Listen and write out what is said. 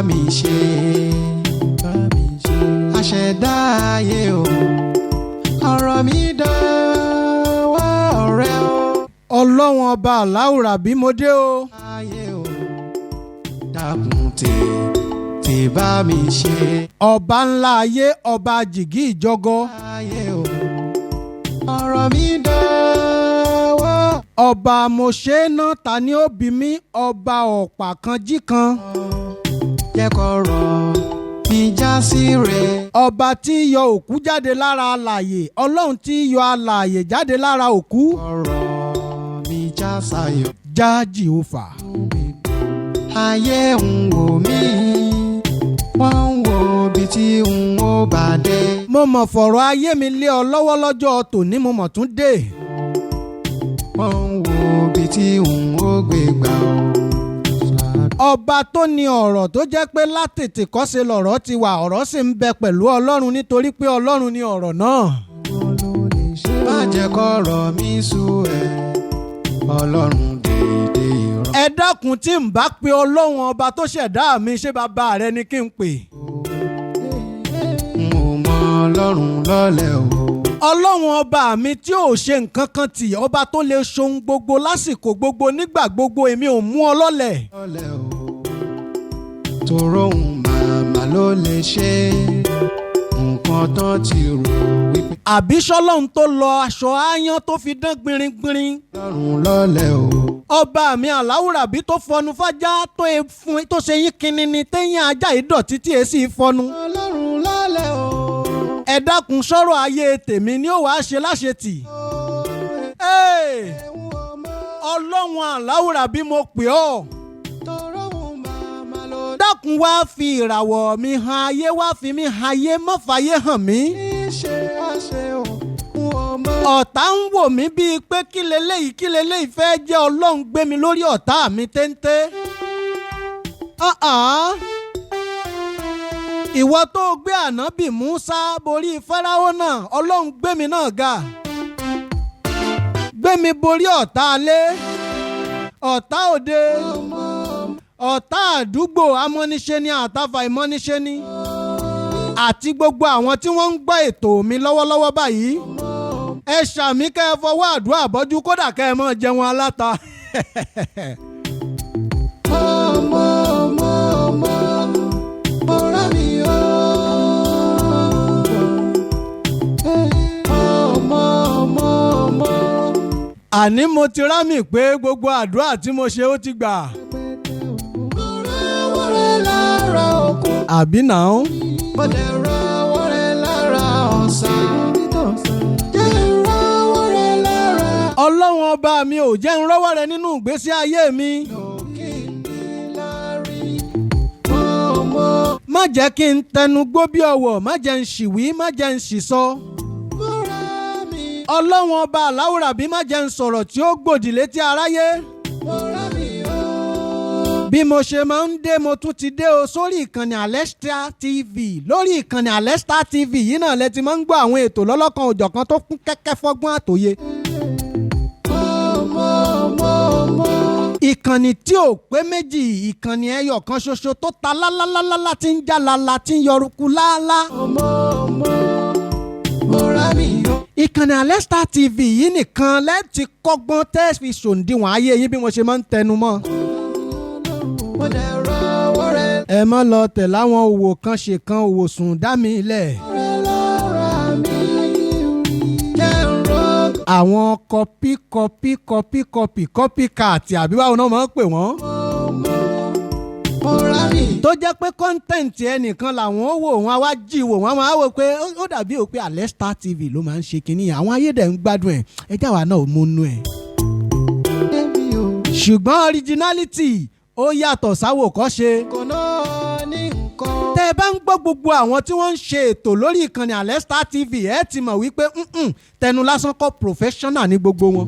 mi ṣe aṣẹ̀dá ayé o ọ̀rọ̀ mi dọ́wọ́ rẹ o. ọlọ́run ọba aláwùrà bí mo dé o. ayé o dákun tètè bá mi ṣe. ọba ńlá ayé ọba jìgì ìjọgọ. ayé o ọ̀rọ̀ mi dọ́wọ́. ọba mo ṣe é ná ta ni ó bí mi ọba ọ̀pá kan jí kan. jẹ́ kó rọ̀ mi já sí rẹ̀. ọba tí yọ òkú jáde lára alààyè ọlọ́run tí yọ alààyè jáde lára òkú. ọ̀rọ̀ mi já sáyọ̀. já jìhófà. ayé ń wò mí wọ́n ń wo bí tí n ó bá dé. mo mọ̀ fọ̀rọ̀ ayé mi lé ọ lọ́wọ́ lọ́jọ́ tòní mo mọ̀ tún dé. wọ́n ń wo bí tí n ó gbé gbà ó. ọba tó ní ọ̀rọ̀ tó jẹ́ pé látètè kọ́ṣe lọ̀rọ̀ ti wà ọ̀rọ̀ sì ń bẹ pẹ̀lú ọlọ́run nítorí pé ọlọ́run ní ọ̀rọ̀ náà. má jẹ́ kọ́rọ̀ mi sú ẹ ọlọ́run dédé ìrọ̀. ẹ dákun tí n bá pe ọlọ́run ọba tó ṣẹ̀dá mi ṣé bàbá rẹ ni kí n pè. n ò mọ ọlọ́run lọ́lẹ̀ o. ọlọ́run ọba mi tí ò ṣe nǹkan kan tì ọba tó lè ṣohun gbogbo lásìkò gbogbo nígbà gbogbo èmi ò mú ọ lọ́lẹ̀. lọ́lẹ̀ o tòrò òun màmá ló lè ṣe nǹkan tán ti rò wípé. àbí ṣọlọ́run tó lọ aṣọ áyán tó fi dán gbìnrín-gbìnrín. ọlọ́run lọ́lẹ̀ o. ọba mi aláwùrábí tó fọnu fájá tó ṣe yín kinní téyín ajá ìdọ̀tí tí èsì fọnu. ọlọ́run lọ́lẹ̀ o. ẹ dákun sọ̀rọ̀ ayé tèmi ni ó wàá ṣe láṣetì. ọlọ́run aláwùrábí mo pè ọ́. dákun wá fi ìràwọ̀ mi hàn ayé wá fi mí hàn ayé má fàyè hàn mí. ọ̀tá ń wò mí bíi pé kí leléyìí fẹ́ jẹ́ ọlọ́run gbé mi lórí ọ̀tá mi téńté. ìwọ tó gbé ànábì Músá borí Fáráò náà ọlọ́run gbé mi náà ga. gbé mi borí ọ̀tá alé ọ̀tá òde ọ̀tá àdúgbò amọ́niṣe ni àtàfà ìmọ́niṣe ni àti gbogbo àwọn tí wọ́n ń gbọ́ ètò mi lọ́wọ́lọ́wọ́ báyìí. ẹ ṣàmì kẹ́ ẹ fọwọ́ àdúrà bọ́jú kódà kẹ́ ẹ mọ́ jẹun aláta. ọ̀rẹ́ mi o. àní mo ti rámì pé gbogbo àdúrà tí mo ṣe ó ti gbà. àbí náà. bọ́dẹ̀ rọwọ́ rẹ̀ lára ọ̀sán. ọlọ́run ọba mi ò jẹ́ ń rọ́wọ́ rẹ nínú ìgbésí ayé mi. má jẹ́ kí n tẹnu gbó bí ọwọ́ má jẹ́ ń ṣìwí má jẹ́ ń ṣìsọ. ọlọ́run ọba aláwùrábí má jẹ́ ń sọ̀rọ̀ tí ó gbòdì létí aráyé. bí mo ṣe máa ń dé mo tún ti dé o sórí ìkànnì Alesta TV lórí ìkànnì Alesta TV yìí náà lẹ ti máa ń gbọ́ àwọn ètò lọ́lọ́kan òjọ̀kan tó kún kẹ́kẹ́ fọ́gbọ́n àtòye. ìkànnì tí ò pé méjì ìkànnì ẹyọ kan ṣoṣo tó ta lálálálá tí ń já lala tí ń yọrùkú láálá. ìkànnì Alesta TV yìí nìkan lẹ́ẹ̀tì kọ́gbọ́n tẹ́ fi ṣòǹdíwọ̀n ayé yín bí mo ṣe máa ń tẹnu mọ́. ẹ má lọ tẹ̀ láwọn òwò kan ṣe kan òwò sùn dá mi lẹ̀. àwọn kọpíkàtì àbí báwo náà máa ń pè wọ́n. tó jẹ́ pé kọ́ńtẹ́ǹtì ẹnìkan làwọn ó wò wọ́n á wá jí wò wọ́n á máa wò pé ó dàbí òpin Alesta TV ló máa ń ṣe kínní àwọn ayédè ń gbádùn ẹ̀ ẹ jáwa náà ò múnú ẹ̀. ṣùgbọ́n originality ó yàtọ̀ sáwòkọ́ṣe. tẹ́ ẹ bá ń gbọ́ gbogbo àwọn tí wọ́n ń ṣe ètò lórí ìkànnì Alesta TV ẹ ti mọ̀ wípé tẹnu lásán kọ́ professional ní gbogbo wọn.